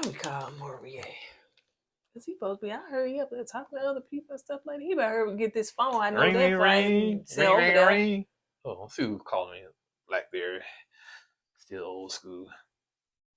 Let me call Maurier. Because he supposed to be, I heard he up there talking to other people and stuff like that. He better hurry get this phone. I know Ring, that ring, Friday. ring, Sit ring, over ring, there. ring. Oh, let's see who's calling me. Blackberry. Still old school.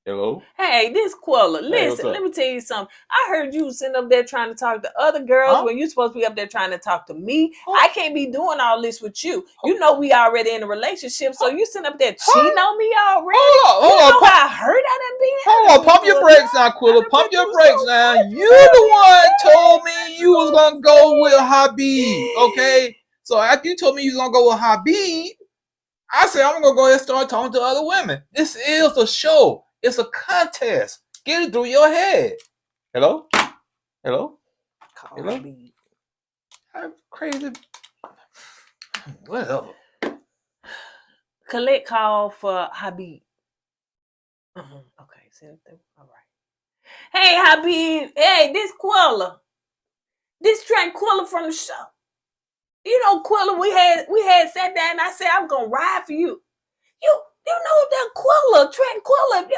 Hello? Hey, this Quilla. Listen, up? let me tell you something. I heard you sitting up there trying to talk to other girls when you supposed to be up there trying to talk to me. I can't be doing all this with you. You know we already in a relationship, so you sitting up there cheating on me already. Hold You on. know how hurt I done been. Hold on, pump your brakes now, Quilla. Pump your brakes now. You the one told me you was gonna go with Habib, okay? So after you told me you was gonna go with Habib, I said I'm gonna go ahead and start talking to other women. This is a show. It's a contest. Get it through your head. Hello? Hello? Hello? I'm crazy. Whatever. Collect call for Habib. Okay, send it. All right. Hey, Habib. Hey, this Quilla. This Tranquila from the show. You know, Quilla, we had sat down and I said, I'm gonna ride for you. You know that Quilla, Tranquila.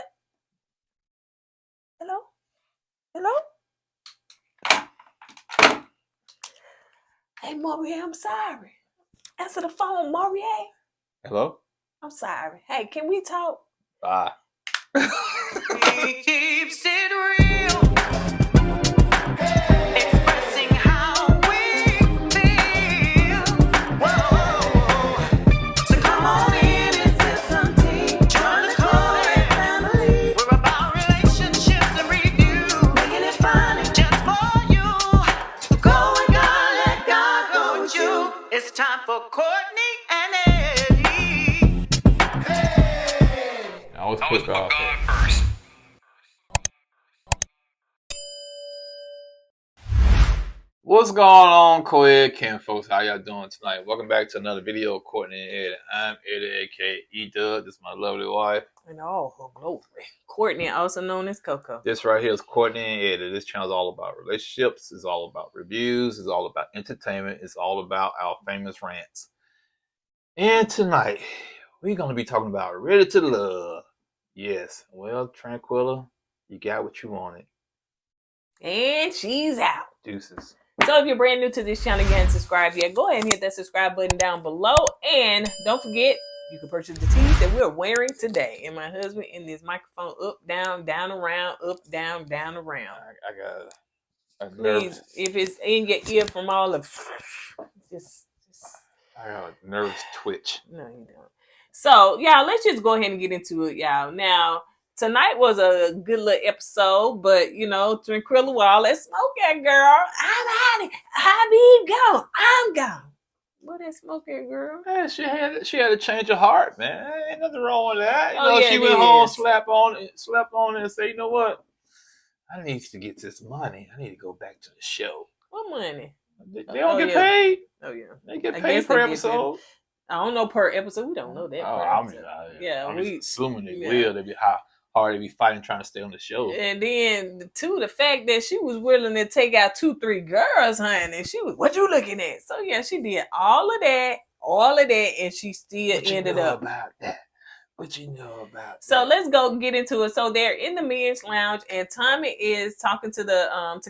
Hello? Hello? Hey, Maurier, I'm sorry. Answer the phone, Maurier. Hello? I'm sorry. Hey, can we talk? Bye. He keeps it real. Expressing how we feel. Whoa. So come on in and sip some tea. Join the Kourtney family. We're about relationships and review. Making it fun and just for you. Go with God, let God go with you. It's time for Kourtney and Eddie. Hey! I always put God first. What's going on, co-ed camp folks? How y'all doing tonight? Welcome back to another video of Kourtney and Eddie. I'm Eddie, aka E-Dub. This is my lovely wife. And all her glory. Kourtney, also known as Coco. This right here is Kourtney and Eddie. This channel is all about relationships. It's all about reviews. It's all about entertainment. It's all about our famous rants. And tonight, we're going to be talking about Ready to Love. Yes, well, Tranquila, you got what you wanted. And she's out. Deuces. So if you're brand new to this channel, you haven't subscribed yet, go ahead and hit that subscribe button down below. And don't forget, you can purchase the tees that we're wearing today. And my husband in this microphone, up, down, down, around, up, down, down, around. I got a Please, if it's in your ear from all of, just I got a nervous twitch. No, you don't. So, y'all, let's just go ahead and get into it, y'all. Now, tonight was a good little episode, but, you know, Tranquila, well, let's smoke that girl. I'm out. Habib gone. I'm gone. What that smoke that girl? Man, she had a change of heart, man. Ain't nothing wrong with that. You Oh, know, yeah, she went home, slept on it, and said, you know what? I need to get this money. I need to go back to the show. What money? They don't get paid. Oh, yeah. They get paid per episode. I don't know per episode. We don't know that. I'm just assuming they will. They be how hard they be fighting trying to stay on the show. And then too, the fact that she was willing to take out 2-3 girls, honey. She was, what you looking at? So yeah, she did all of that, and she still ended up about that. What you know about so that? Let's go get into it. So they're in the men's lounge, and Tommy is talking to the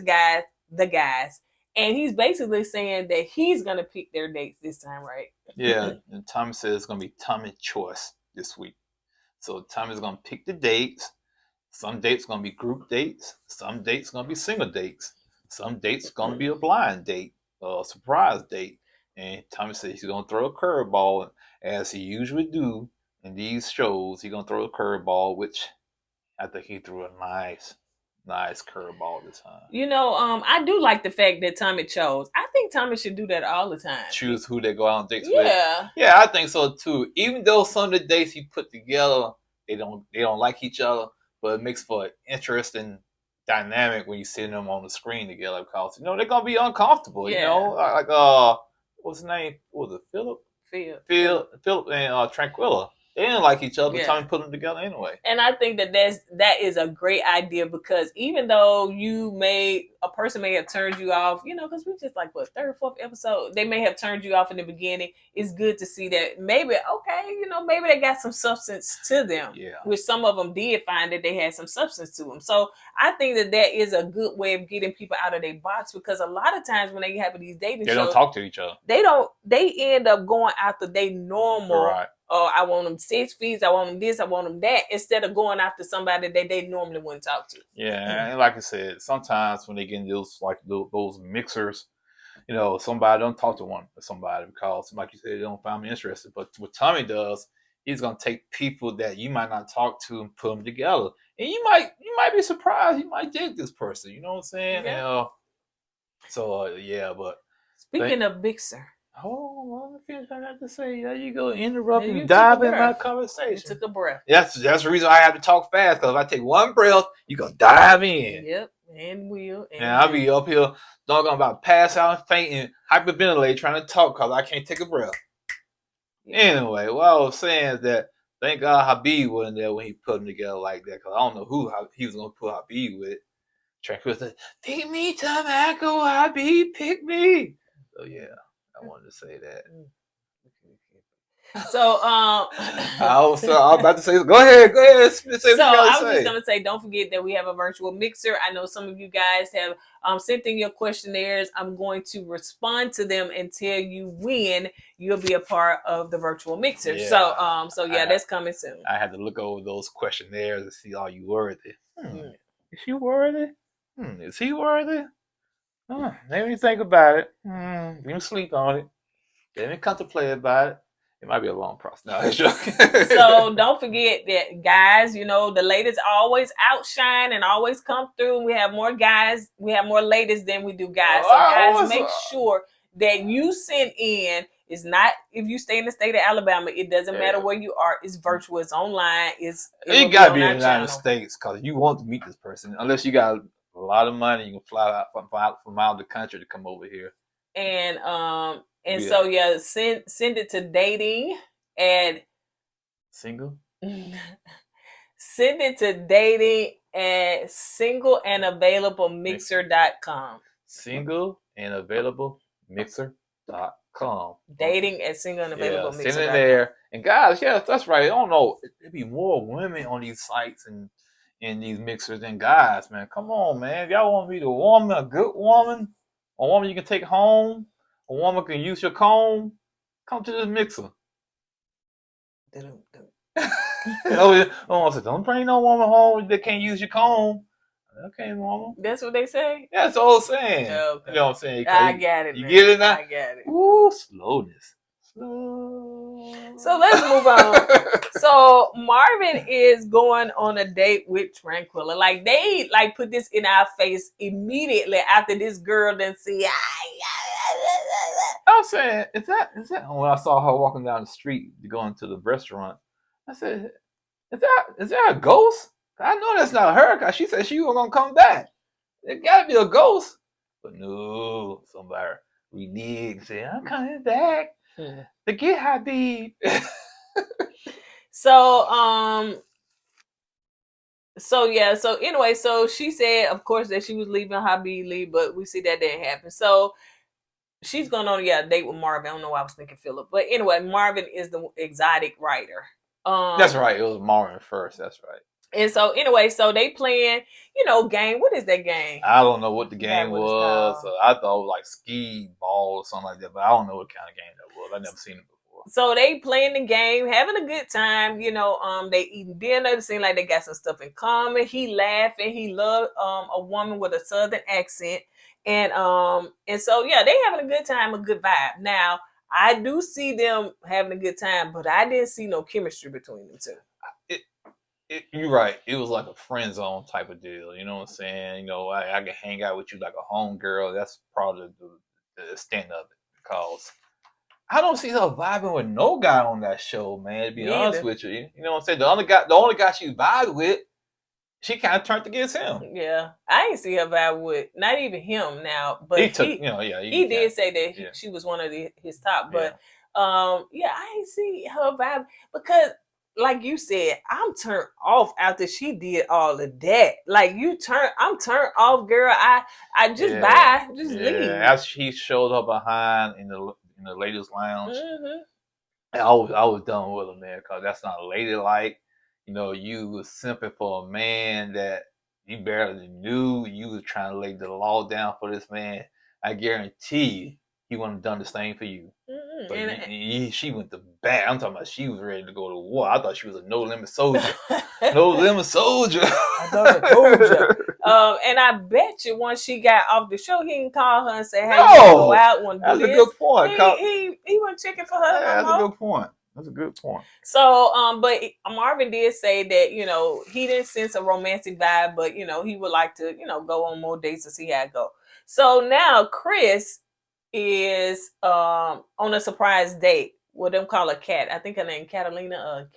guys. And he's basically saying that he's going to pick their dates this time, right? Yeah, and Tommy says it's going to be Tommy's choice this week. So Tommy's going to pick the dates. Some dates going to be group dates. Some dates going to be single dates. Some dates going to be a blind date, a surprise date. And Tommy says he's going to throw a curveball, as he usually do in these shows. He's going to throw a curveball, which I think he threw a nice curveball this time. You know, I do like the fact that Tommy chose. I think Tommy should do that all the time. Choose who they go out on dates with. Yeah, I think so too. Even though some of the dates he put together, they don't like each other, but it makes for an interesting dynamic when you see them on the screen together, because they're gonna be uncomfortable. Yeah. Like what's his name? What was it? Philip and Tranquila. They didn't like each other. Yeah. Tommy put them together anyway. And I think that is a great idea, because even though a person may have turned you off, because we just like third, fourth episode, they may have turned you off in the beginning. It's good to see that maybe maybe they got some substance to them. Yeah. Which some of them did find that they had some substance to them. So I think that is a good way of getting people out of their box, because a lot of times when they have these dating shows, they don't talk to each other. They end up going after they normal. Right. Oh, I want them 6 feet. I want them this. I want them that. Instead of going after somebody that they normally wouldn't talk to. Yeah, and like I said, sometimes when they get into those mixers, somebody don't talk to somebody because, like you said, they don't find me interested. But what Tommy does, he's gonna take people that you might not talk to and put them together, and you might be surprised. You might dig this person. You know what I'm saying? Yeah. But speaking of mixer. Oh, I got to say, there you go, interrupt Yeah, and dive in my conversation. You took a breath. That's the reason I have to talk fast, because if I take one breath, you gonna dive in. Yep, and will. And I'll be up here talking about pass out and fainting, hyperventilate, trying to talk because I can't take a breath. Yeah. Anyway, what I was saying is that thank God Habib wasn't there when he put them together like that, because I don't know who he was gonna put Habib with. Tranquila said, "Pick me, Tobacco, Habib, pick me." So yeah. I wanted to say that. So, I was about to say, go ahead. Say so I was just gonna say, don't forget that we have a virtual mixer. I know some of you guys have sent in your questionnaires. I'm going to respond to them and tell you when you'll be a part of the virtual mixer. Yeah. So that's coming soon. I had to look over those questionnaires and see, are you worthy? Is she worthy? Is he worthy? Let me think about it. Let me sleep on it. Let me contemplate about it. It might be a long process. No, so don't forget that, guys, the ladies always outshine and always come through. We have more guys. We have more ladies than we do guys. So guys, make sure that you send in. It's not, if you stay in the state of Alabama, it doesn't matter where you are. It's virtual. It's online. You got to be in the United States because you want to meet this person. Unless you got a lot of money, you can fly out from out of the country to come over here. And so send it to dating at single. Send it to dating at singleandavailablemixer.com. Singleandavailablemixer.com. Dating at singleandavailablemixer.com. Send it there. And guys, that's right. I don't know. There'd be more women on these sites and in these mixers than guys, man. Come on, man. If y'all want to be the woman, a good woman, a woman you can take home, a woman can use your comb, come to this mixer. Don't bring no woman home that can't use your comb. Okay, woman. That's what they say? Yeah, that's all I'm saying. Okay. You know what I'm saying? I get it. You get it now? I get it. Ooh, slowness. So let's move on. So Marvin is going on a date with Tranquila. Like they put this in our face immediately after this girl done see. I'm saying, is that when I saw her walking down the street going to the restaurant, I said, is that a ghost? I know that's not her because she said she was gonna come back. It gotta be a ghost. But no, somebody reneged and said, I'm coming back. To get Habib. So anyway, so she said, of course, that she was leaving Habib, but we see that didn't happen. So she's going on a date with Marvin. I don't know why I was thinking Philip, but anyway, Marvin is the exotic writer. That's right. It was Marvin first. That's right. And so anyway, so they playing, game. What is that game? I don't know what the game was. I thought it was like ski ball or something like that, but I don't know what kind of game that was. I've never seen it before. So they playing the game, having a good time. They eating dinner. It seems like they got some stuff in common. He laughing. He loved a woman with a southern accent, and so they having a good time, a good vibe. Now I do see them having a good time, but I didn't see no chemistry between them two. You're right. It was like a friend zone type of deal. You know what I'm saying? I can hang out with you like a home girl. That's probably the extent of it. Because I don't see her vibing with no guy on that show, man. To be honest with you, you know what I'm saying? The only guy she vibed with, she kind of turned against him. Yeah, I ain't see her vibe with not even him now, but he did say that she was one of his top. But I ain't see her vibe because like you said, I'm turned off after she did all of that. Like I'm turned off, girl. I just bye, just leave. As she showed her behind in the ladies' lounge, Mm-hmm. I was done with her, man, because that's not ladylike. You know, you was simping for a man that you barely knew. You was trying to lay the law down for this man. I guarantee you, he wouldn't have done the same for you. Mm-hmm. But she went to bat. I'm talking about she was ready to go to war. I thought she was a no limit soldier. No limit soldier. I thought I told you. And I bet you once she got off the show, he didn't call her and say, "Hey, you wanna go out? Want to do That's this?" a good point. He wasn't checking for her. Yeah, that's a good point. That's a good point. So, but Marvin did say that, you know, he didn't sense a romantic vibe, but, you know, he would like to, you know, go on more dates to see how it go. So now Chris is on a surprise date. What them call a cat. I think her name Katarina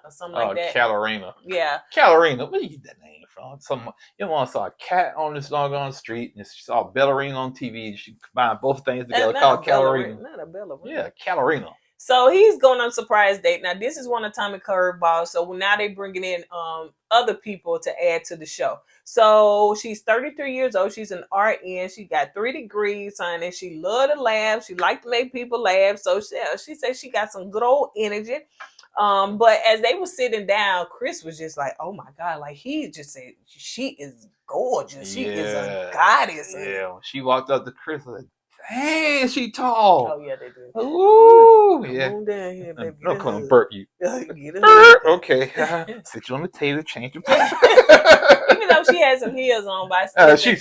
or something like that. Katarina. Yeah. Katarina. Where you get that name from? You once saw a cat on the street, and she saw ballerina on TV. She combined both things together. Called Katarina. Not a ballerina. Yeah, Katarina. So he's going on a surprise date. Now, this is one of Tommy Curveball. So now they're bringing in other people to add to the show. So she's 33 years old. She's an RN. She got 3 degrees, honey. She loved to laugh. She liked to make people laugh. So she said she got some good old energy. But as they were sitting down, Chris was just like, "Oh my God!" Like he just said, "She is gorgeous. She is a goddess." Yeah, when she walked up to Chris, I was like, "Dang, she tall." Oh yeah, they do. Ooh, yeah. Come on down here, baby. I'm gonna burp you. Okay, sit you on the table, change your place. Even though she had some heels on, but I still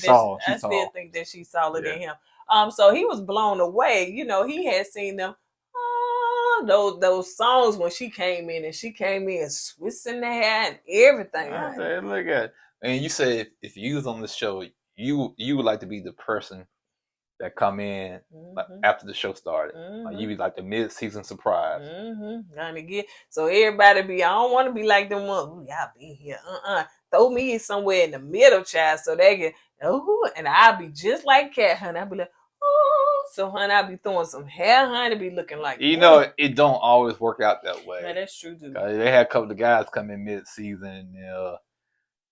think that she's taller than him. So he was blown away. You know, he had seen them. Those songs when she came in switching the hair and everything. Hey, look at it. And you said if you was on the show, you would like to be the person that come in like, after the show started. Like, you be like the mid-season surprise. So everybody I don't want to be like them ones. Y'all be here. Throw me somewhere in the middle, child, so they can. And I'll be just like Cat, honey. I'll be like, so honey, I'll be throwing some hair, honey, be looking like. You know, it don't always work out that way. Yeah, that's true too. They had a couple of guys come in mid-season and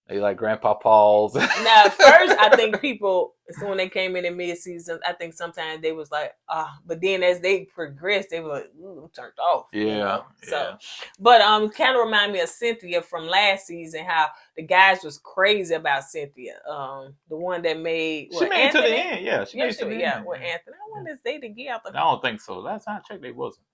they like Grandpa Paul's. Now, first, I think people, so when they came in mid-season, I think sometimes they was like, but then as they progressed, they were like, I'm turned off. Yeah. You know? So, but kind of remind me of Cynthia from last season, how the guys was crazy about Cynthia. The one that made. She made it to the end, yeah. She made it to the end. Yeah, with Anthony. I wonder if they together. I don't think so. Last time I checked, they wasn't.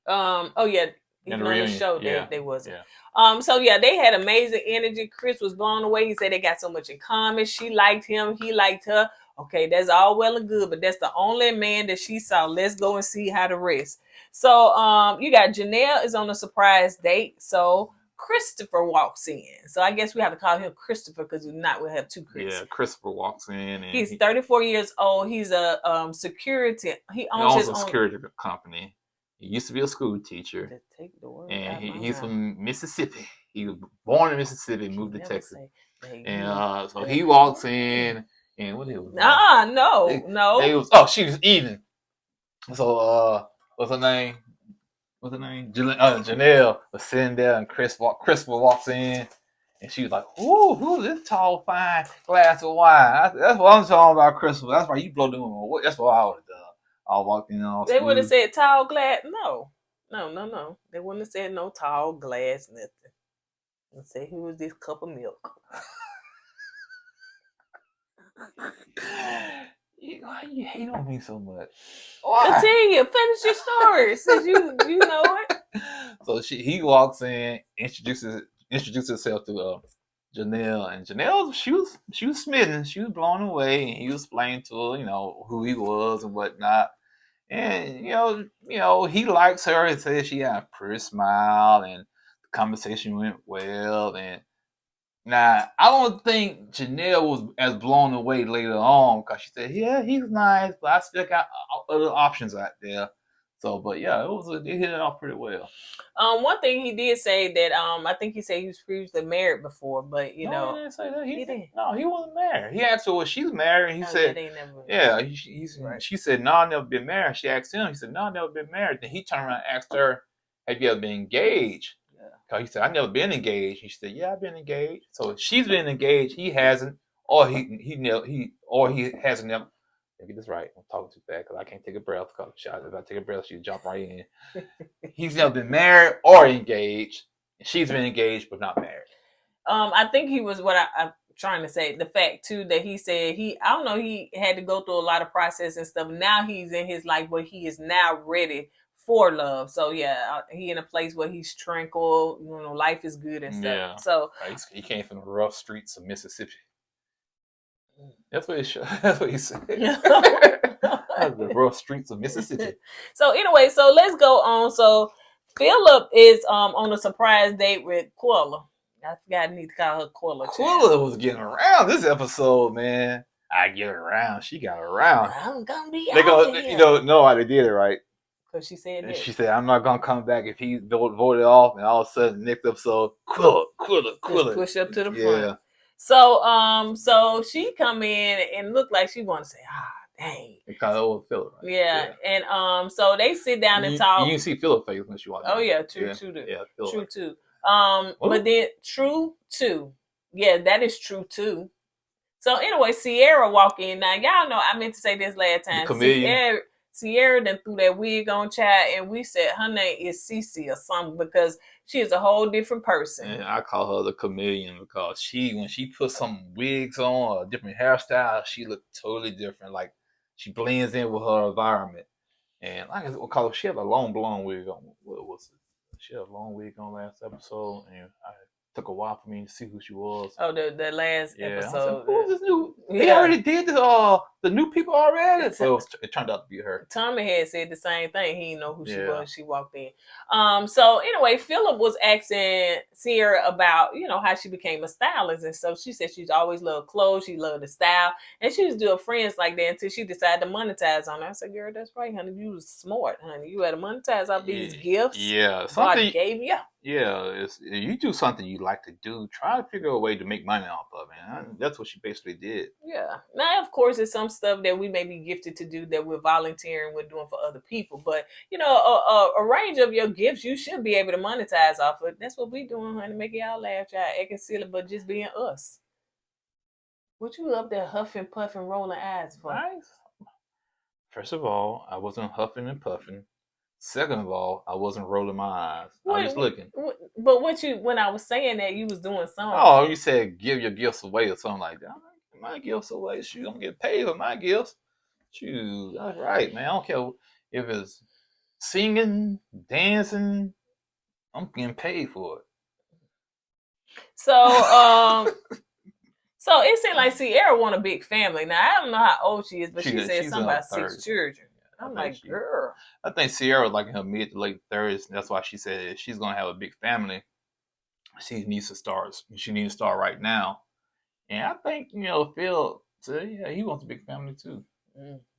Oh, yeah. In the reunion, show, they wasn't. Yeah. So yeah, they had amazing energy. Chris was blown away. He said they got so much in common. She liked him. He liked her. Okay, that's all well and good, but that's the only man that she saw. Let's go and see how the rest. So you got Janelle is on a surprise date. So Christopher walks in. So I guess we have to call him Christopher because we'll have 2 Chris. Yeah, Christopher walks in. And he's 34 years old. He's a security. He owns his own security company. He used to be a school teacher, and he's from Mississippi. He was born in Mississippi, moved to Texas, and so he walks in, and what it was? No. She was eating. So what's her name? Janelle was sitting there, and Christopher walks in, and she was like, "Ooh, who's this tall, fine glass of wine?" That's what I'm talking about, Christopher. That's why you blow them. That's what I would have done. I walked in all. They would have said tall glass. No. They wouldn't have said no tall glass, nothing. And say, who was this cup of milk? You hate on me so much. Continue. Finish your story since you know it. So he walks in, introduces herself to Janelle, and Janelle, she was smitten. She was blown away, and he was explaining to her, who he was and whatnot. And he likes her and says she had a pretty smile, and the conversation went well. And now I don't think Janelle was as blown away later on because she said, "Yeah, he's nice, but I still got other options out there." So, but yeah, they hit it off pretty well. One thing he did say that I think he said he was previously married before, but he didn't say that. He didn't. No, he wasn't married. He asked her, "Was she married?" He said, Right. She said, "No, I've never been married." She asked him. He said, "No, I've never been married." Then he turned around and asked her, "Have you ever been engaged?" Yeah. Cause he said, "I never been engaged." He said, "Yeah, I've been engaged." So she's been engaged. He hasn't, or he hasn't never. Let me get this right. I'm talking too fast because I can't take a breath. Cause if I take a breath, she'll jump right in. He's never been married or engaged. She's been engaged but not married. I think he was what I'm trying to say. The fact too that he said I don't know, he had to go through a lot of process and stuff. Now he's in his life where he is now ready for love. So yeah, he in a place where he's tranquil. You know, life is good and stuff. Yeah. So he came from the rough streets of Mississippi. That's what he said. The rough streets of Mississippi. So anyway, so let's go on. So Philip is on a surprise date with Quilla. I forgot I need to call her Quilla. Quilla was getting around this episode, man. I get around. She got around. I'm gonna be They go, you know why they did it, right? Because she said that. She said, "I'm not gonna come back if he voted off." And all of a sudden, next episode, Quilla. Just push up to the front. Yeah. So she come in and look like she want to say, dang. It kind of old Philip, right? Yeah. And so they sit down and talk. You didn't see Philip face when she walked in. Oh yeah, true Yeah, true too. But then true too. Yeah, that is true too. So anyway, Sierra walk in. Now y'all know I meant to say this last time. Sierra then threw that wig on, child, and we said her name is Cece or something because she is a whole different person. And I call her the chameleon because when she put some wigs on or a different hairstyle, she looked totally different. Like she blends in with her environment. And like I call her, she had a long blonde wig on. What was it? She had a long wig on last episode, and I took a while for me to see who she was. Oh, the last episode. Said, who is this new? Yeah. They already did the new people already. So it turned out to be her. Tommy had said the same thing. He didn't know who she was. She walked in. So anyway, Philip was asking Sierra about, how she became a stylist and stuff. She said she's always loved clothes. She loved the style. And she was doing friends like that until she decided to monetize on her. I said, girl, that's right, honey. You was smart, honey. You had to monetize off these gifts. Yeah. God gave you. Yeah. You do something you like to do. Try to figure a way to make money off of it. That's what she basically did. Yeah. Now, of course, it's some stuff that we may be gifted to do that we're volunteering, we're doing for other people. But, a range of your gifts, you should be able to monetize off of it. That's what we doing, honey. Making y'all laugh, y'all acting silly, but just being us. What you up there huffing, puffing, rolling eyes for? Nice. First of all, I wasn't huffing and puffing. Second of all, I wasn't rolling my eyes. I was looking. But when I was saying that, you was doing something. Oh, you said give your gifts away or something like that. My gifts away. Shoot, I'm getting paid for my gifts. Shoot, that's right, man. I don't care if it's singing, dancing. I'm getting paid for it. So, so it seemed like Sierra want a big family. Now I don't know how old she is, but she said something about 6 children. I'm like, girl. I think Sierra was like in her mid to late 30s. That's why she said if she's gonna have a big family, she needs to start. She needs to start right now. And I think Phil said, yeah, he wants a big family too.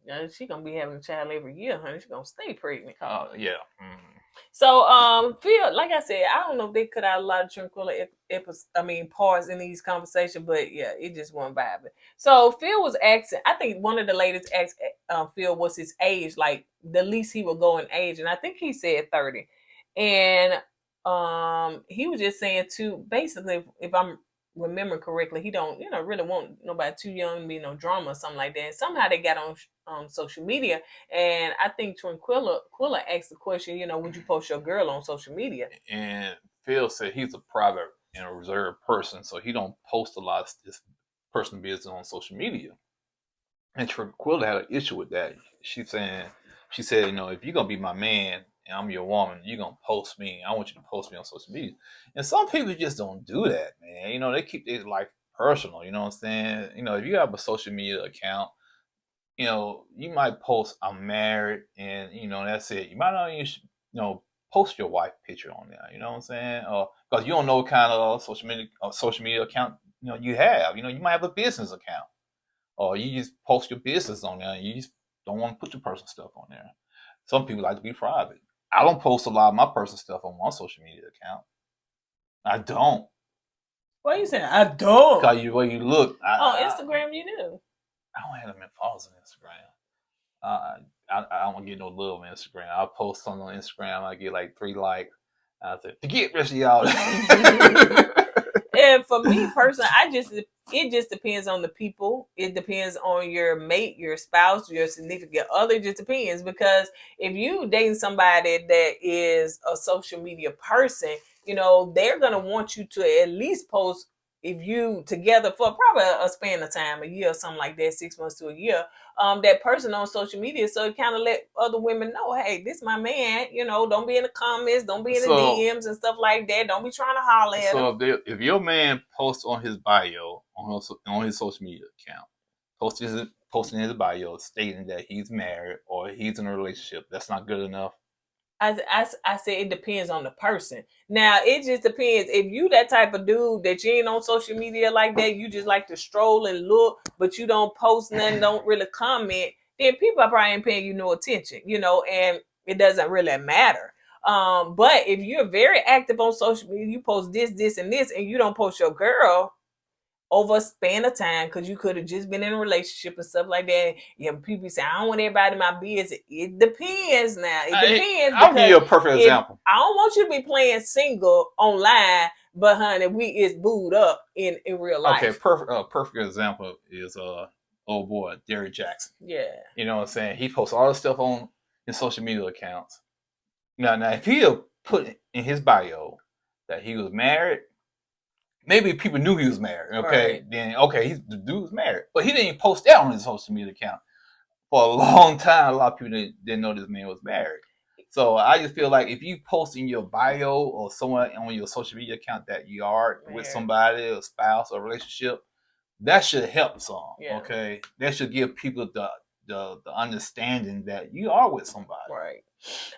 Yeah, she gonna be having a child every year, honey. She gonna stay pregnant. Oh yeah. So Phil, like I said, I don't know if they cut out a lot of Tranquila parts in these conversations, but yeah, it just wasn't vibing. So Phil was asking, I think one of the ladies asked Phil what's his age, like the least he would go in age, and I think he said 30. And he was just saying too, basically, if I'm remembering correctly, he don't really want nobody too young to be no drama or something like that. And somehow they got on social media, and I think Quilla asked the question, would you post your girl on social media? And Phil said he's a private and a reserved person, so he don't post a lot of this personal business on social media. And Tranquila had an issue with that. She said, if you're gonna be my man and I'm your woman, you're gonna post me. I want you to post me on social media. And some people just don't do that, man. They keep their life personal. You know what I'm saying? If you have a social media account, you might post I'm married and that's it. You might not even post your wife picture on there. You know what I'm saying? Because you don't know what kind of social media account you have. You might have a business account, or you just post your business on there. And you just don't want to put your personal stuff on there. Some people like to be private. I don't post a lot of my personal stuff on my social media account. I don't. What are you saying? I don't. Because the way you look. On Instagram, you do. I don't have that many followers on Instagram. I don't get no love on Instagram. I'll post something on Instagram. I get like 3 likes. I said, forget the rest of y'all. And for me personally, it just depends on the people. It depends on your mate, your spouse, your significant other. It just depends, because if you dating somebody that is a social media person, they're gonna want you to at least post, if you together for probably a span of time, a year or something like that, 6 months to a year, that person on social media, so it kind of let other women know, hey, this my man. Don't be in the comments, don't be in the DMs and stuff like that. Don't be trying to holler at him. So if your man posts on his bio on his social media account, posting his bio stating that he's married or he's in a relationship, that's not good enough. I said it depends on the person. Now, it just depends. If you that type of dude that you ain't on social media like that, you just like to stroll and look, but you don't post nothing, don't really comment, then people are probably ain't paying you no attention, and it doesn't really matter. But if you're very active on social media, you post this, and this, and you don't post your girl over a span of time, because you could have just been in a relationship and stuff like that. Yeah, people say, I don't want everybody in my business. It depends now. It depends. I'll give you a perfect example. I don't want you to be playing single online, but honey, it's booed up in real life. Okay, perfect example is old boy, Derrick Jackson. Yeah. You know what I'm saying? He posts all the stuff on his social media accounts. Now if he had put in his bio that he was married, maybe people knew he was married. Okay, right. Then the dude was married, but he didn't post that on his social media account for a long time. A lot of people didn't know this man was married. So I just feel like if you post in your bio or someone on your social media account that you are with somebody, a spouse, or a relationship, that should help some. Yeah. Okay, that should give people the understanding that you are with somebody. Right.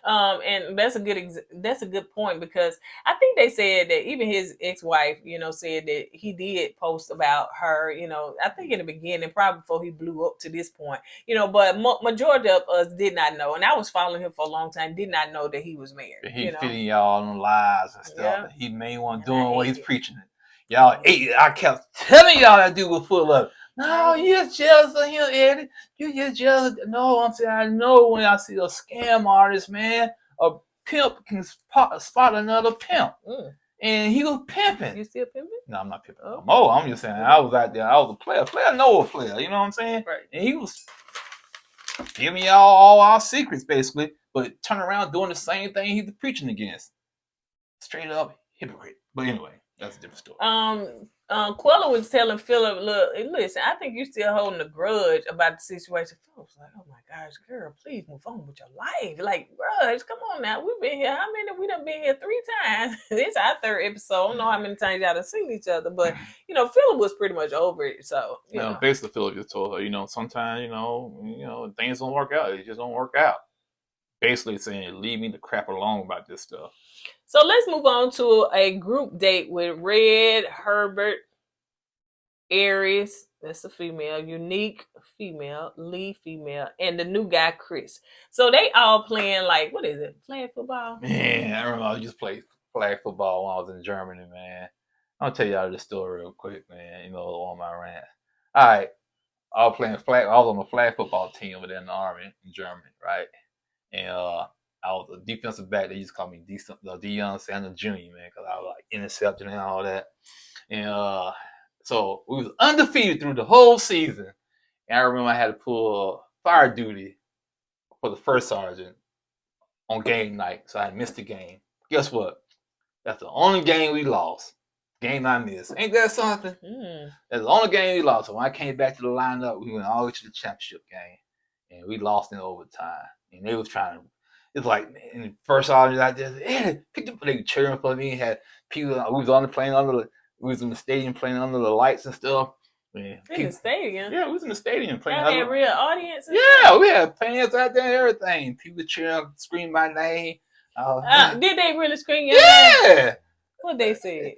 And that's a good point, because I think they said that even his ex-wife, said that he did post about her, I think in the beginning, probably before he blew up to this point, but majority of us did not know. And I was following him for a long time, did not know that he was married. He feeding y'all on lies and stuff. Yeah. He may want doing what he's preaching. Y'all ate it. I kept telling y'all that dude was full of it. No, you're jealous of him, Eddie. You're just jealous. No, I'm saying I know when I see a scam artist, man, a pimp can spot another pimp. And he was pimping. You still pimping? No, I'm not pimping. Oh. No, I'm just saying I was out there. I was a player. Player know a player. You know what I'm saying? Right. And he was giving y'all all our secrets, basically, but turn around doing the same thing he's preaching against. Straight up hypocrite. But anyway, that's a different story. Quella was telling Philip, look, listen, I think you're still holding a grudge about the situation. Philip was like, oh my gosh, girl, please move on with your life. Like, grudge, come on now. We've been here. How many? We done been here 3 times. This our 3rd episode. I don't know how many times y'all have seen each other, but, Philip was pretty much over it. So, basically, Philip just told her, sometimes, things don't work out. It just don't work out. Basically saying, leave me the crap alone about this stuff. So let's move on to a group date with Red, Herbert, Aries, that's a female, Unique, female, Lee, female, and the new guy, Chris. So they all playing like, what is it, flag football? Man, I remember I used to play flag football when I was in Germany, man. I'll tell y'all this story real quick, man, on my rant. All right, I was on the flag football team over there in the Army in Germany, right? And I was a defensive back. They used to call me Deion Sanders Jr., man, because I was like intercepting and all that. And so we was undefeated through the whole season. And I remember I had to pull fire duty for the first sergeant on game night. So I missed the game. Guess what? That's the only game we lost. Game I missed. Ain't that something? That's the only game we lost. So when I came back to the lineup, we went all the way to the championship game. And we lost in overtime. And they was trying to, it's like, in the first sergeant out there, they were cheering for me. Had people, we was on the plane we was in the stadium playing under the lights and stuff. In the stadium? Yeah, we was in the stadium playing. Y'all had real audience? Yeah, we had fans out there and everything. People cheering, scream my name. Did they really scream your name? Yeah. What they said?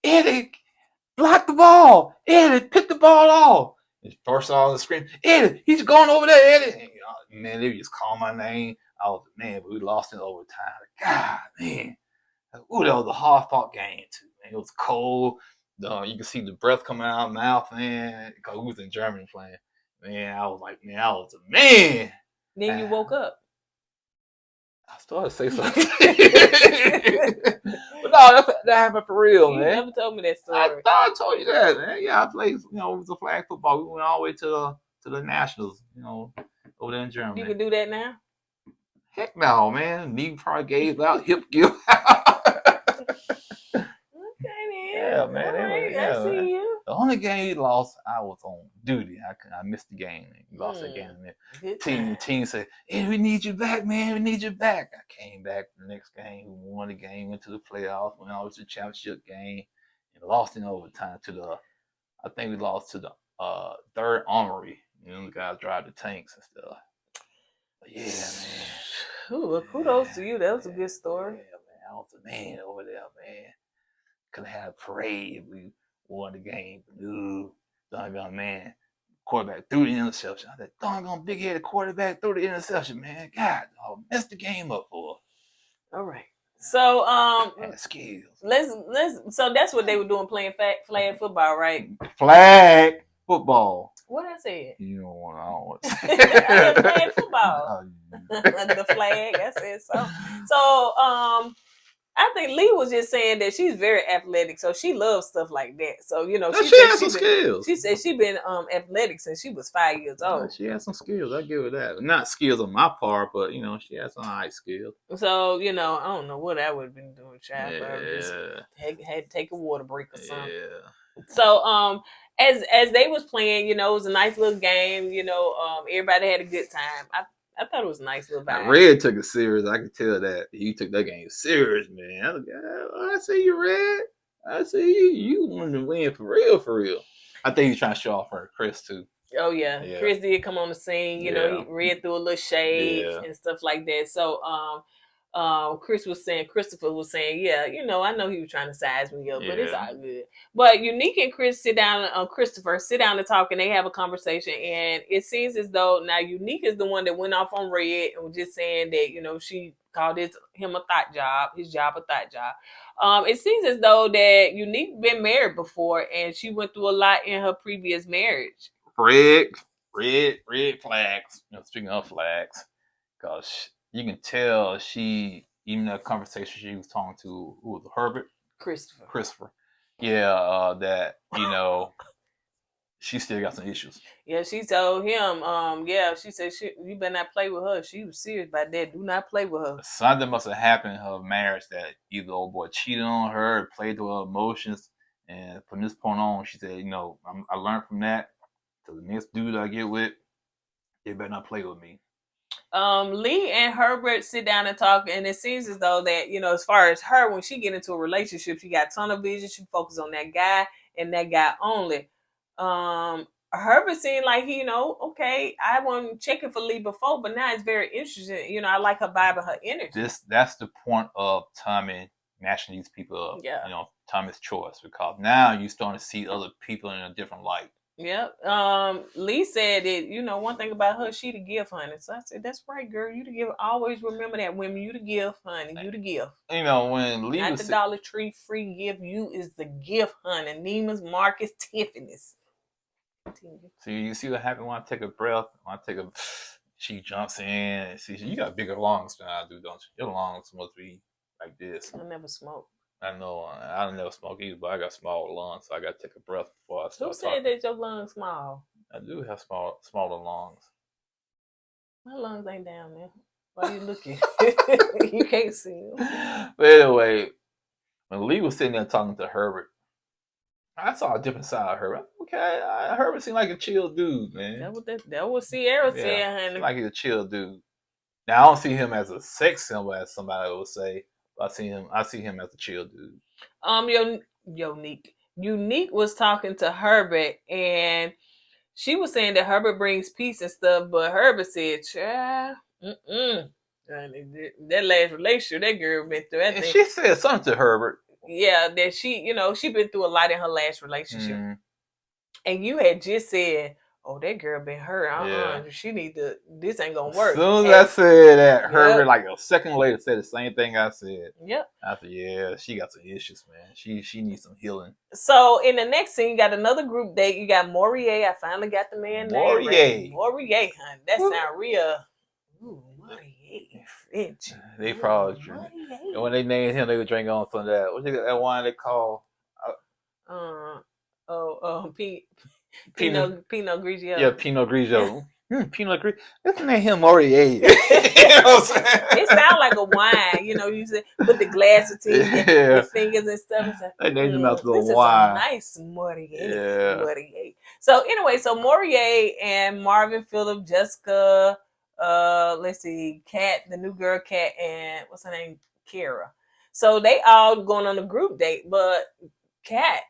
Eddie, block the ball. Eddie, pick the ball off. First all the scream, Eddie, he's going over there, Eddie. And, man, they just call my name. But we lost in overtime. God, man. Ooh, that was a hard-fought game, too, man. It was cold. You could see the breath coming out of my mouth, man, because we was in Germany playing. Man, I was like, man, I was a man. Then you woke up. I started to say something. But no, that happened for real, You man. never told me that I story. thought I told you that, man. Yeah, I played, it was a flag football. We went all the way to the nationals, over there in Germany. You can do that now? Heck no, man. Knee probably gave out, hip give out. Okay, then. Yeah, man. All right, Yeah, I see man. you. The only game he lost, I was on duty. I missed the game. He lost that game. Good Team said, "Hey, we need you back, man. We need you back." I came back the next game. We won the game, went to the playoffs, went over to the championship game, and lost in overtime I think we lost to the third armory. The guys drive the tanks and stuff. But yeah, man. Ooh, well, kudos to you. That was a good story. Yeah, man. I was the man over there, man. Could have had a parade if we won the game. Ooh, doggone man. Quarterback threw the interception. I said, doggone big headed quarterback threw the interception, man. God, I messed the game up for. All right. So Had skills. let's so that's what they were doing, playing flag football, right? Flag football. What I said? You don't want. I don't want to I said flag football. The flag. I said so. So I think Lee was just saying that she's very athletic, so she loves stuff like that. So she has some skills. She said she's been athletic since she was 5 years old. She has some skills. I give her that. Not skills on my part, but she has some high skills. So I don't know what I would have been doing, child. Yeah. Just had to take a water break or something. Yeah. So as they was playing, it was a nice little game. Everybody had a good time. I thought it was a nice little vibe. Red took it serious. I could tell that he took that game serious, man. I was like, I see you, Red. I see you. You want to win for real, for real. I think he's trying to show off for Chris too. Oh yeah. Chris did come on the scene. He read through a little shade and stuff like that. So Christopher was saying, I know he was trying to size me up, but it's all good. But Unique and Christopher sit down and talk, and they have a conversation, and it seems as though now Unique is the one that went off on Red and was just saying that, she called him a thought job, his job a thought job. It seems as though that Unique been married before, and she went through a lot in her previous marriage. Red flags. Speaking of flags, because you can tell even that conversation she was talking to, who was it, Herbert? Christopher. Yeah, that, she still got some issues. Yeah, she told him, she said, you better not play with her. She was serious about that. Do not play with her. Something must have happened in her marriage that either old boy cheated on her, or played to her emotions. And from this point on, she said, I learned from that. So the next dude I get with, they better not play with me. Lee and Herbert sit down and talk, and it seems as though that, as far as her, when she get into a relationship, she got tunnel vision. She focuses on that guy and that guy only. Herbert seemed like okay, I wasn't checking for Lee before, but now it's very interesting. I like her vibe and her energy. That's the point of Tommy matching these people up. Yeah. Tommy's choice, because now you starting to see other people in a different light. Yep. Lee said that, one thing about her, she the gift, honey. So I said, that's right, girl. You the gift. Always remember that, women. You the gift, honey. You the gift. When Lee not was the Dollar Tree free gift. You is the gift, honey. Neiman's, Marcus, Tiffany's. See, you see what happened when I take a breath? She jumps in. See, you got bigger lungs than I do, don't you? Your lungs must be like this. I never smoke. I know. I don't never smoke either, but I got small lungs, so I got to take a breath before I start. Who said that your lungs small? I do have smaller lungs. My lungs ain't down there. Why you looking? You can't see them. But anyway, when Lee was sitting there talking to Herbert, I saw a different side of Herbert. Okay, Herbert seemed like a chill dude, man. That what Sierra said, honey. Like he's a chill dude. Now I don't see him as a sex symbol, as somebody would say. I see him as a chill dude. Unique was talking to Herbert, and she was saying that Herbert brings peace and stuff, but Herbert said, child, that last relationship that girl been through. And she said something to Herbert. Yeah, that she been through a lot in her last relationship. Mm-hmm. And you had just said, oh, that girl been hurt. She this ain't gonna work. As soon as I said that, Herbert, like a second later, said the same thing I said. Yep. I said, yeah, she got some issues, man. She needs some healing. So in the next scene, you got another group date. You got Morier. I finally got the man name. Morier, honey. That sound real. Ooh, Morier. French. They probably drink. And when they named him, they would drink on some of that. What that wine they call? Pinot Grigio. Yeah, Pinot Grigio. Pinot Grigio. Let's name him Morier. You know what I'm saying? It sounds like a wine, you say, put the glasses to your fingers and stuff. It's like, they named him after this a wine. is a nice Morier. Yeah. Morier. So anyway, Morier and Marvin, Phillip, Jessica, let's see, Kat, the new girl, Kat, and what's her name, Kara. So they all going on a group date, but Kat,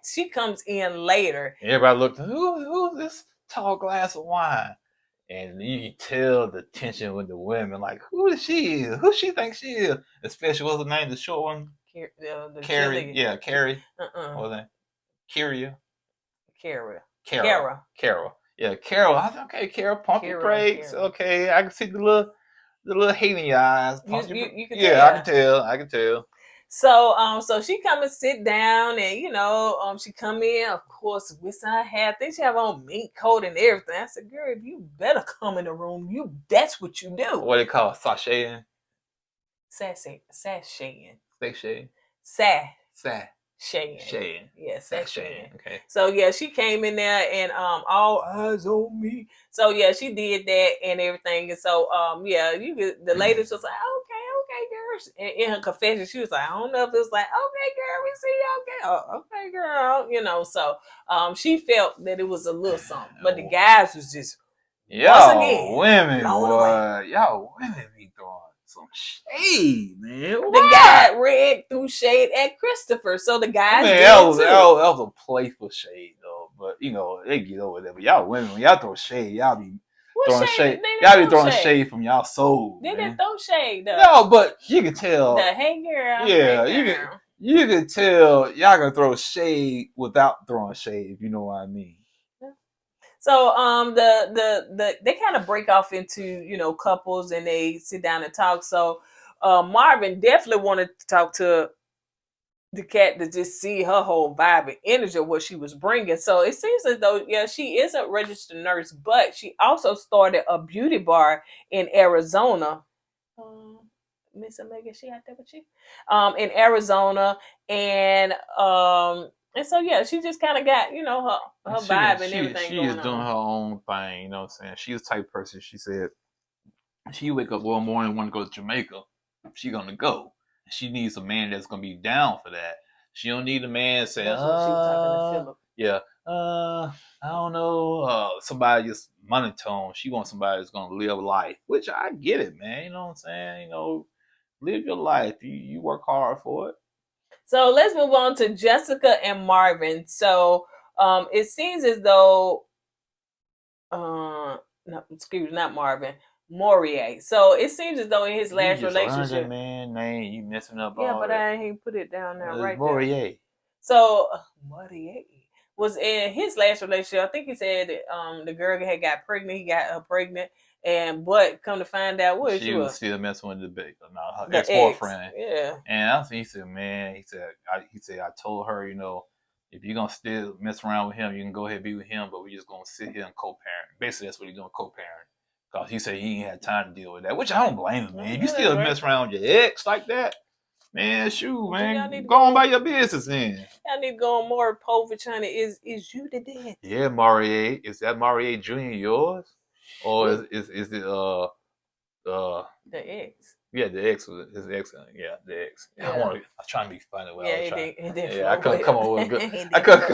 she comes in later. Everybody looked, who's this tall glass of wine? And you can tell the tension with the women, like, who is she? Who she thinks she is? Especially, what's her name, the short one? Carrie. Yeah, Carrie. What was that? Kyria. Kara. Yeah, Carol. I thought, okay, Carol, pump your brakes. Okay, I can see the little hate in your eyes. You can tell. I can tell. So she come and sit down, and she come in, of course, with her hair. I think she have on mink coat and everything. I said, girl, you better come in the room. That's what you do. What they call it? Sashaying? Sashaying. Sashaying. Shaying. Yeah, sashaying. Okay. So yeah, she came in there and all eyes on me. So yeah, she did that and everything. And so the ladies was like, okay, girl. And in her confession, she was like, I don't know if it was like, okay, girl, we see you, okay. Oh, okay, girl. So she felt that it was a little something. But the guys was just y'all women be throwing some shade, man. The guy read through shade at Christopher, so the guys that was a playful shade though. But they get over that. But y'all women, when y'all throw shade, y'all be throwing shade. Y'all be throwing shade from y'all soul. They didn't throw shade though. No, but you can tell. The hey girl. Yeah, hey girl. You can tell y'all gonna throw shade without throwing shade, if you know what I mean. So they kind of break off into couples and they sit down and talk. So Marvin definitely wanted to talk to the cat to just see her whole vibe and energy of what she was bringing. So it seems as though she is a registered nurse, but she also started a beauty bar in Arizona. Miss Omega, she out there with you? In Arizona, and so she just kind of got her vibe and everything. She is doing her own thing. You know what I'm saying? She's the type of person. She said she wake up one morning and want to go to Jamaica. She gonna go. She needs a man that's gonna be down for that. She don't need a man saying, she talking to Phillip. Yeah, I don't know, somebody just monotone. She wants somebody that's gonna live life, which I get it, man. You know what I'm saying? Live your life. You work hard for it. So let's move on to Jessica and Marvin. So it seems as though not Marvin, Morier. So it seems as though in his last relationship, man name you messing up. Yeah, but I ain't put it down there right Morier. There. So Morier was in his last relationship. I think he said that, the girl had got pregnant. He got her pregnant, but come to find out, what she was still messing with her the ex-boyfriend. Yeah, and I think he said, man, I told her, if you're gonna still mess around with him, you can go ahead and be with him, but we're just gonna sit here and co-parent. Basically, that's what he's doing, co-parent. Because he said he ain't had time to deal with that, which I don't blame him, man. If you still mess around with your ex like that, man, shoot, man, go on by your business then. Y'all need to go on more Povich, honey. Is you the dad? Yeah, Morier. Is that Morier Jr. yours? Or is it the ex? Yeah, the ex was his ex. Yeah, the ex. Yeah. I was trying to be funny. I couldn't come up with a good. I couldn't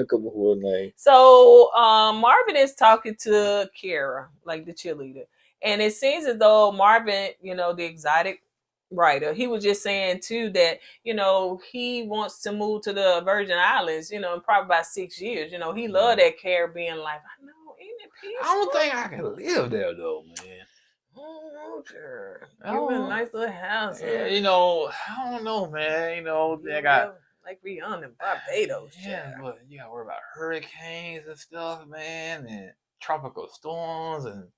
come up with a name. So Marvin is talking to Kara, like the cheerleader, and it seems as though Marvin, the exotic writer, he was just saying too that he wants to move to the Virgin Islands. In probably about 6 years. He loved that Caribbean life. I know, ain't it peaceful? I don't think I can live there though, man. Oh, sure. Give me a nice little house. Yeah, I don't know, man. They got like Rihanna in Barbados. Yeah, but you gotta worry about hurricanes and stuff, man, and tropical storms and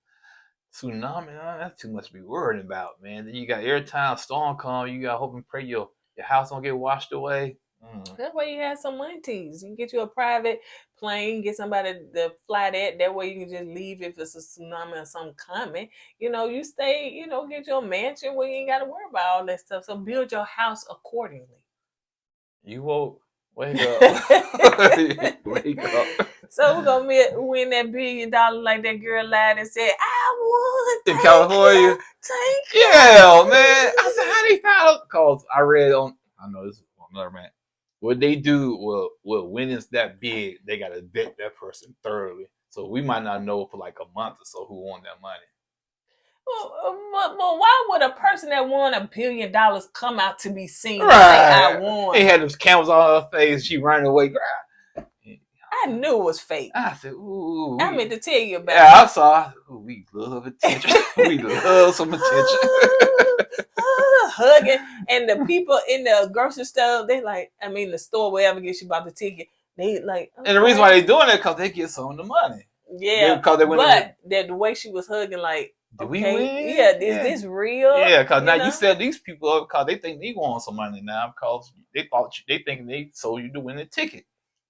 tsunami. That's too much to be worried about, man. Then you got every time a storm comes, you gotta hope and pray your house don't get washed away. That's why you have some aunties. You can get you a private plane, get somebody to fly that. That way you can just leave if it's a tsunami or something coming. You stay, get your mansion where you ain't got to worry about all that stuff. So build your house accordingly. You woke. Wake up. Wake up. So we're going to win that $1 billion like that girl lied and said, I won. In California? Thank you. Yeah, man. I said, how they found out? Because I read on, I know this is another man. What they do, when it's that big, they got to vet that person thoroughly. So we might not know for like a month or so who won that money. Well, why would a person that won $1 billion come out to be seen and Right. say, I won? They had those cameras on her face. She running away. I knew it was fake. I said, ooh. I meant to tell you about it. Yeah, I saw. Ooh, we love attention. We love some attention. Hugging. And the people in the grocery store, the store, wherever gets you bought the ticket, they like. Okay. And the reason why they doing that because they get some of the money. Yeah. Because they went but the way she was hugging, like, did okay, we win? Yeah, is this real? Yeah, because now you set these people up because they think they want some money now because they thinking they sold you to win the ticket.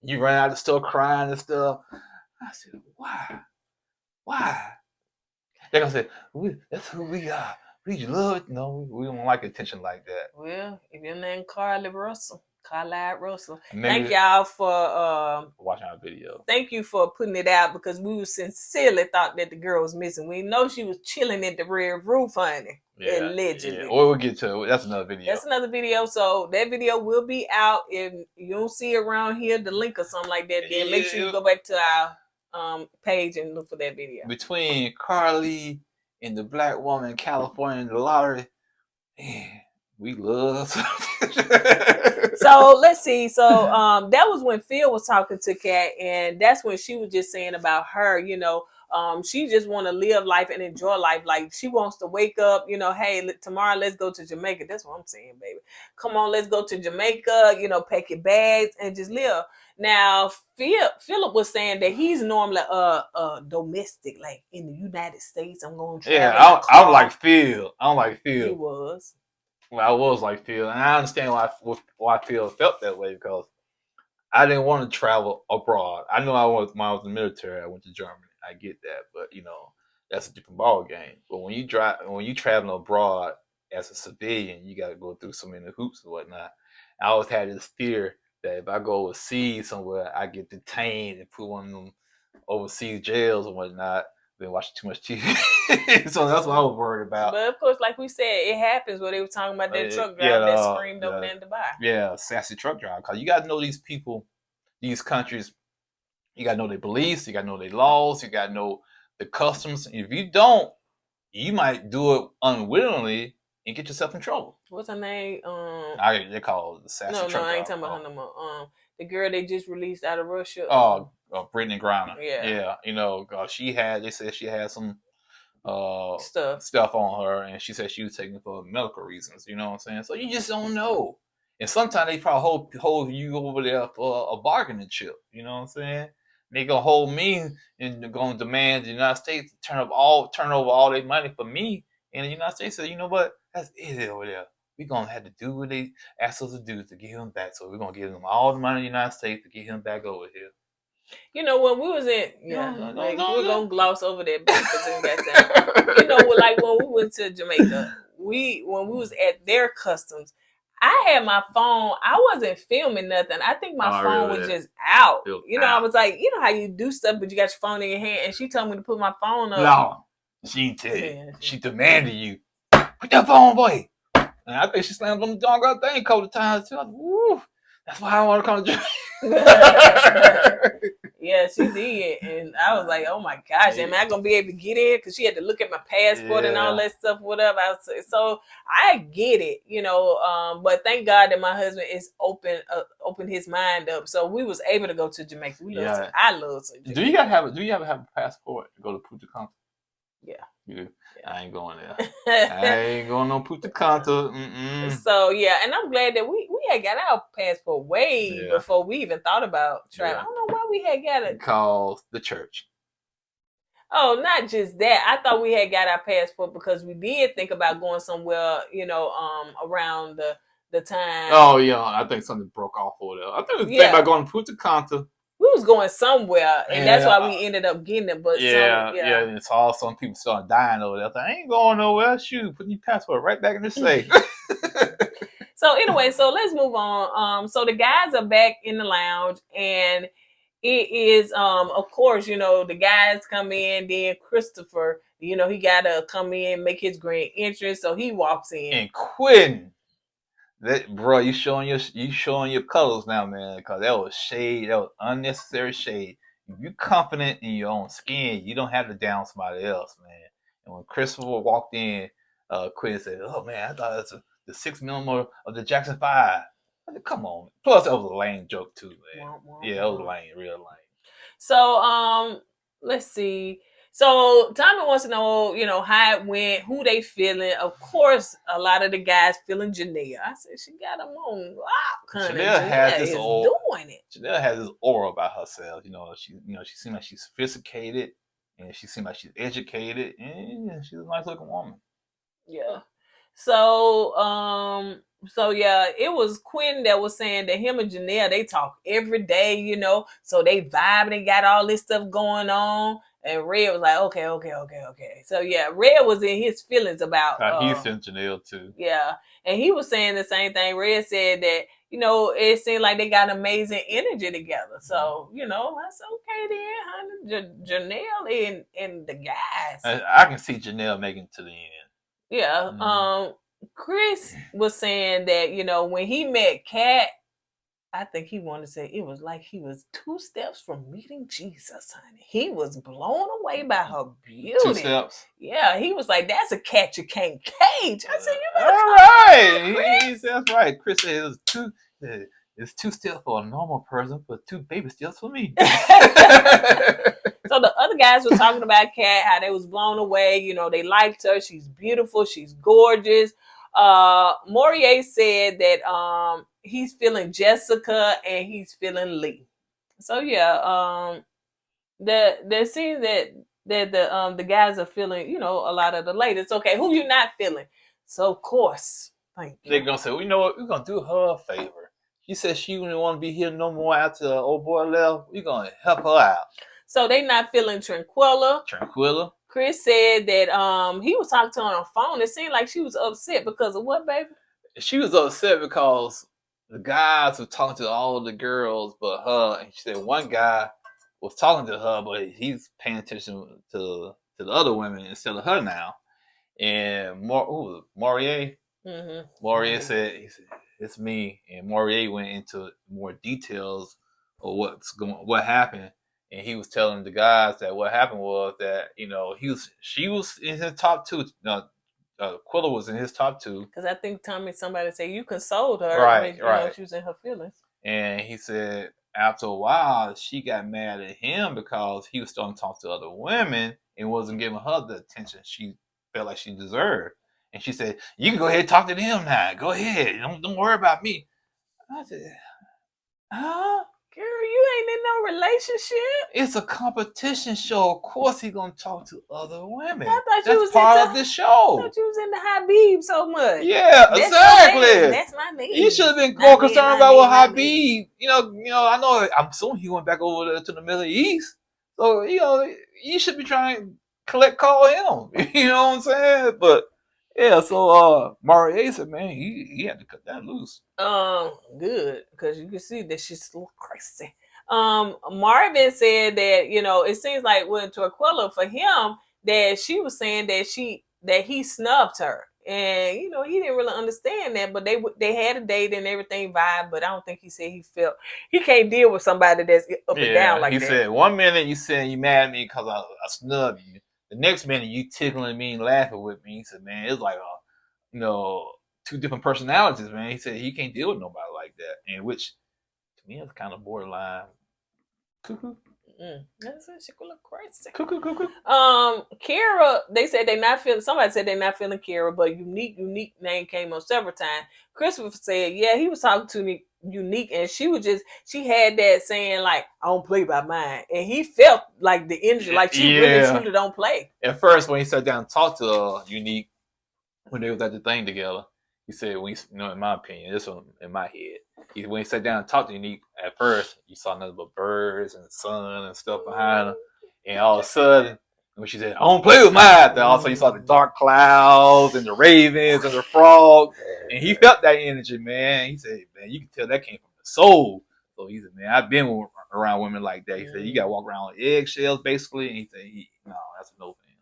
You run out of the store crying and stuff. I said, why? They're gonna say, that's who we are. We love it. No, we don't like attention like that. Well, if your name Carly Russell. Maybe thank y'all for watching our video. Thank you for putting it out because we sincerely thought that the girl was missing. We know she was chilling at the rear roof, honey. Yeah, allegedly. Yeah. Or we'll get to it. That's another video. So that video will be out. If you don't see it around here, the link or something like that, then make sure you go back to our page and look for that video. Between Carly and the black woman in California in the lottery, man, we love So let's see. So that was when Phil was talking to Kat, and that's when she was just saying about her, she just want to live life and enjoy life. Like she wants to wake up, hey, tomorrow let's go to Jamaica. That's what I'm saying, baby. Come on, let's go to Jamaica, pack your bags and just live. Now, Philip was saying that he's normally domestic, like in the United States. I'm going to travel. Yeah, I don't like Phil. He was. Well, I was like Phil, and I understand why Phil felt that way because I didn't want to travel abroad. I know when I was in the military, I went to Germany. I get that, but that's a different ball game. But when you traveling abroad as a civilian, you got to go through so many hoops and whatnot. I always had this fear that if I go overseas somewhere, I get detained and put one of them overseas jails and whatnot. Been watching too much TV, so that's what I was worried about. But of course, like we said, it happens where they were talking about that truck driver that screamed over there in Dubai. Yeah, sassy truck driver. Because you got to know these people, these countries. You got to know their beliefs. You got to know their laws. You got to know the customs. If you don't, you might do it unwillingly and get yourself in trouble. What's her name? They call it the sassy truck driver. No, I ain't talking about her no more. The girl they just released out of Russia. Brittany Griner. Yeah. They said she had some stuff on her, and she said she was taking it for medical reasons. You know what I'm saying? So you just don't know. And sometimes they probably hold you over there for a bargaining chip. You know what I'm saying? They gonna hold me and gonna demand the United States to turn over all their money for me. And the United States said, you know what? That's it over there. We're gonna have to do what they asked us to do to get him back. So we're gonna give them all the money in the United States to get him back over here. When we was in, we're gonna gloss over that because we got time. Like when we went to Jamaica, when we was at their customs, I had my phone. I wasn't filming nothing. I think my phone was just out. I was like, how you do stuff, but you got your phone in your hand. And she told me to put my phone up. No, she didn't tell you. She demanded you put that phone away. And I think she slammed on the doggone thing a couple of times too. I was like, woo, that's why I want to come to Jamaica. Yeah, she did, and I was like, "Oh my gosh, am I gonna be able to get in?" Because she had to look at my passport and all that stuff, whatever. So I get it, But thank God that my husband is open his mind up, so we was able to go to Jamaica. I love Jamaica. Do you ever have a passport to go to Punta Cana? Yeah. You do? Yeah. I ain't going there. I ain't going no Punta Cana. So yeah, and I'm glad that we had got our passport way before we even thought about traveling. I don't know why we had got it. Because the church. Oh, not just that. I thought we had got our passport because we did think about going somewhere, around the time. Oh yeah, I think something broke off over there. I think it was thinking about going to Punta Cana. We was going somewhere, and that's Yeah. why we ended up getting it. But Yeah, some, yeah. And it's all some people started dying over there. I ain't going nowhere. Shoot, put your passport right back in the safe. So anyway, so let's move on. So the guys are back in the lounge, and it is of course, you know, the guys come in, then Christopher, you know, he gotta come in, make his grand entrance, so he walks in. And quitting. That bro, you showing your colors now, man, because that was shade, that was unnecessary shade. If you're confident in your own skin, you don't have to down somebody else, man. And when Christopher walked in, Quinn said, "Oh man, I thought it was the 6mm of the Jackson 5." I said, come on. Plus, that was a lame joke too, man. Yeah, it was lame, real lame. So let's see. So Tommy wants to know, you know, how it went, who they feeling. Of course, a lot of the guys feeling Janelle. I said she got them on lock, honey. Janelle has this doing it. Janelle has this aura about herself. You know, she seems like she's sophisticated, and she seems like she's educated, and she's a nice looking woman. Yeah. So yeah, it was Quinn that was saying that him and Janelle, they talk every day, you know, so they vibe, they got all this stuff going on. And Red was like, okay. So yeah, Red was in his feelings about He's in Janelle too. Yeah. And he was saying the same thing. Red said that, you know, it seemed like they got amazing energy together. So, you know, that's okay then, honey. Janelle and the guys. I can see Janelle making it to the end. Yeah. Chris was saying that, you know, when he met Kat, I think he wanted to say it was like he was 2 steps from meeting Jesus, honey. He was blown away by her beauty. 2 steps. Yeah, he was like, "That's a cat you can't cage." I said, "You better all right." That's right. Chris said it's 2 steps for a normal person, but 2 baby steps for me. So the other guys were talking about Kat, how they was blown away. You know, they liked her. She's beautiful. She's gorgeous. Morier said that he's feeling Jessica and he's feeling Lee. So yeah, there seems that the guys are feeling, you know, a lot of the ladies. Okay, who you not feeling? So of course, thank you. They're gonna say, well, you know what? We're gonna do her a favor. She said she didn't want to be here no more after the old boy left. We're gonna help her out. So they not feeling Tranquila. Chris said that he was talking to her on the phone. It seemed like she was upset because of what, baby? She was upset because the guys were talking to all of the girls but her, and she said one guy was talking to her, but he's paying attention to the other women instead of her now. And Morier said, he said, "It's me." And Morier went into more details of what happened. And he was telling the guys that what happened was that, you know, she was in his top 2. Quilla was in his top 2. Because I think somebody said you consoled her. Right. Know, she was in her feelings. And he said after a while, she got mad at him because he was starting to talk to other women and wasn't giving her the attention she felt like she deserved. And she said, "You can go ahead and talk to them now. Go ahead. Don't worry about me." I said, "Huh? Girl, you ain't in no relationship. It's a competition show. Of course he's gonna talk to other women. I thought That's part of the show. I thought you was into Habib so much. Yeah, exactly. That's my name. You should have been more concerned about what Habib. You know. I know. I'm assuming he went back over there to the Middle East. So you know, you should be trying to call him. You know what I'm saying? But yeah, so Mario said, man, he had to cut that loose. Good, because you can see that she's a little crazy. Marvin said that, you know, it seems like with Tranquila for him that she was saying that he snubbed her, and you know he didn't really understand that, but they had a date and everything vibe, but I don't think he said he felt he can't deal with somebody that's up and down like that. He said 1 minute you saying you mad at me because I snubbed you. The next minute you tickling me and laughing with me. He said, man, it's like you know, 2 different personalities, man. He said he can't deal with nobody like that, and which to me is kind of borderline cuckoo. That's a she could look crazy. Cuckoo. Kara, they said they not feeling. Somebody said they not feeling Kara, but unique name came up several times. Christopher said, yeah, he was talking to Unique, and she had that saying like, I don't play by mine, and he felt like the energy, like she really truly don't play. At first, when he sat down and talked to Unique when they was at the thing together, he said when in my opinion, this one in my head, when he sat down and talked to Unique at first, you saw nothing but birds and the sun and stuff behind him, and all of a sudden. When she said, "I don't play with mine," then also you saw the dark clouds and the ravens and the frog, and he felt that energy, man. He said, "Man, you can tell that came from the soul." So he said, "Man, I've been around women like that." He said, "You got to walk around with eggshells, basically." And he said, "No, that's a no for him."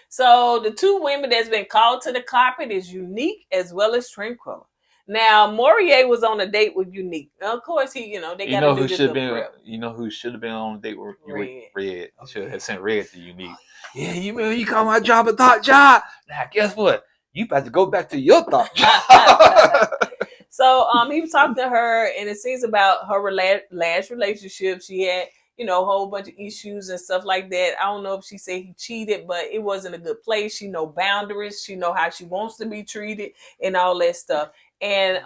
So the two women that's been called to the carpet is Unique as well as Tranquila. Now Morier was on a date with Unique. Now, of course, they got to do this little prep. You know who should have been on a date with Red. Red. He should have sent Red to Unique. Yeah, you remember you call my job a thought job? Now guess what? You about to go back to your thought job. So he was talking to her, and it seems about her last relationship. She had, a whole bunch of issues and stuff like that. I don't know if she said he cheated, but it wasn't a good place. She know boundaries. She know how she wants to be treated and all that stuff. And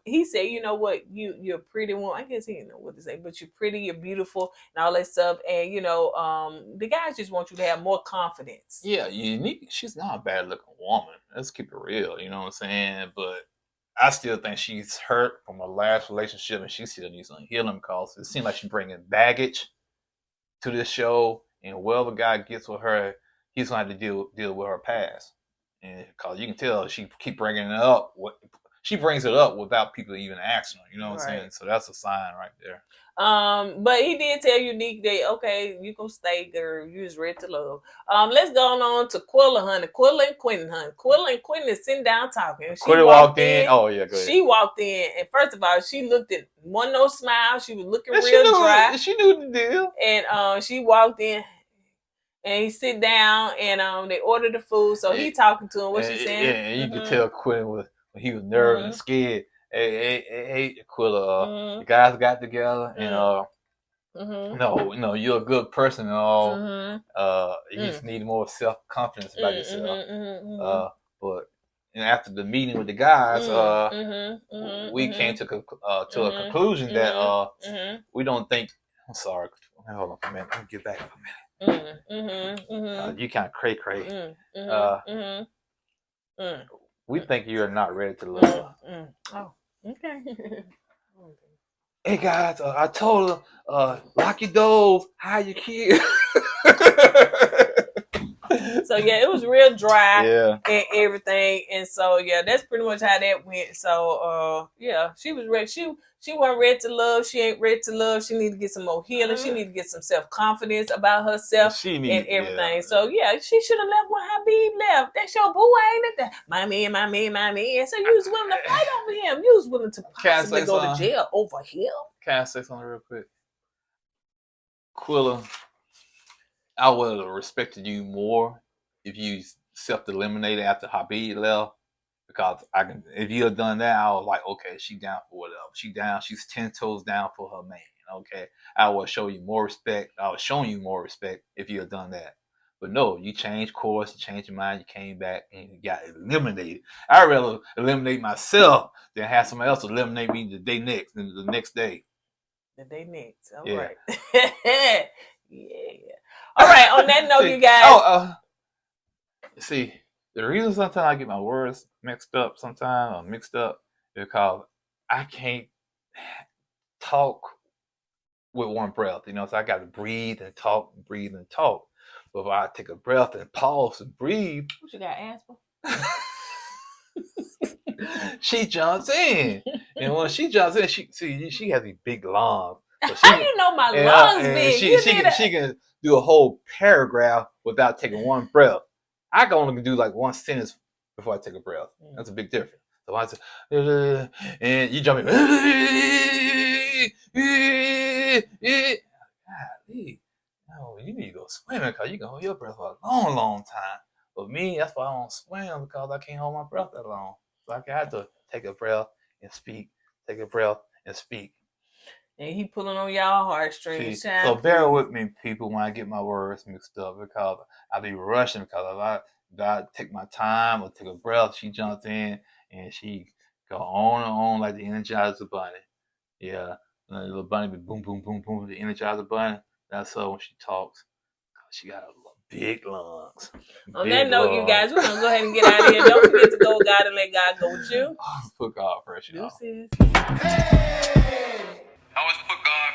he said, you know what, you're a pretty woman. I guess he didn't know what to say, but you're pretty, you're beautiful, and all that stuff. And the guys just want you to have more confidence. Yeah, Unique. She's not a bad looking woman. Let's keep it real. You know what I'm saying? But I still think she's hurt from her last relationship, and she still needs some healing because it seems like she's bringing baggage to this show, and whatever guy gets with her, he's going to have to deal with her past. And because you can tell she keep bringing it up. She brings it up without people even asking her. You know what I'm saying? So that's a sign right there. But he did tell Unique that, okay, you can stay, girl. You was ready to love. Let's go on to Quilla, honey. Quilla and Quentin, honey. Quilla and Quentin is sitting down talking. Quilla walked in. Oh, yeah, go ahead. She walked in, and first of all, she looked at one no smile. She was looking real dry. She knew the deal. And she walked in, and he sit down, and they ordered the food. So he talking to him. What she saying? Yeah, and you could tell Quentin when he was nervous and scared. Hey, Quilla, the guys got together, and no, you're a good person and all. You just need more self-confidence about yourself. But after the meeting with the guys, we came to a conclusion that we don't think. I'm sorry. Hold on for a minute. Let me get back for a minute. You kind of cray. We think you're not ready to love. Oh, okay. Hey guys, I told her, lock your doors, hide your kids. So yeah, it was real dry and everything, and so yeah, that's pretty much how that went. So yeah, she was ready. She wasn't ready to love. She ain't ready to love. She need to get some more healing. She need to get some self-confidence about herself and everything. So yeah, she should have left when Habib left. That's your boy, ain't it? My man. So you was willing to fight over him. You was willing to possibly go to jail over him. Can I say something real quick? Quilla, I would have respected you more if you self-eliminated after Habib left. Because if you had done that, I was like, okay, she down for whatever. She down. She's 10 toes down for her man. Okay, I would show you more respect. I was showing you more respect if you had done that. But no, you changed course, you changed your mind, you came back and you got eliminated. I'd rather eliminate myself than have somebody else eliminate me the next day. The day next. All right. Yeah. All right. On that note, you guys. See, the reason sometimes I get my words mixed up is because I can't talk with one breath. So I got to breathe and talk. But if I take a breath and pause and breathe. What you got, asthma? She jumps in. And when she jumps in, she has these big lungs. So how you know my lungs big? She can do a whole paragraph without taking one breath. I can only do like one sentence before I take a breath. That's a big difference. So I say, and you jump in. Golly, no, you need to go swimming because you can hold your breath for a long, long time. But me, that's why I don't swim because I can't hold my breath that long. So I have to take a breath and speak. Take a breath and speak. And he pulling on y'all heartstrings. So bear with me, people, when I get my words mixed up because I be rushing because if I take my time or take a breath, she jumps in and she go on and on like the Energizer Bunny. Yeah, the little bunny be boom, boom, boom, boom, the Energizer Bunny. That's her when she talks. She got a Big lungs. On Big that note, you lungs. guys, we're gonna go ahead and get out of here. Don't forget to go with God and let God go with you. Put God first, y'all. Deuces. I was put God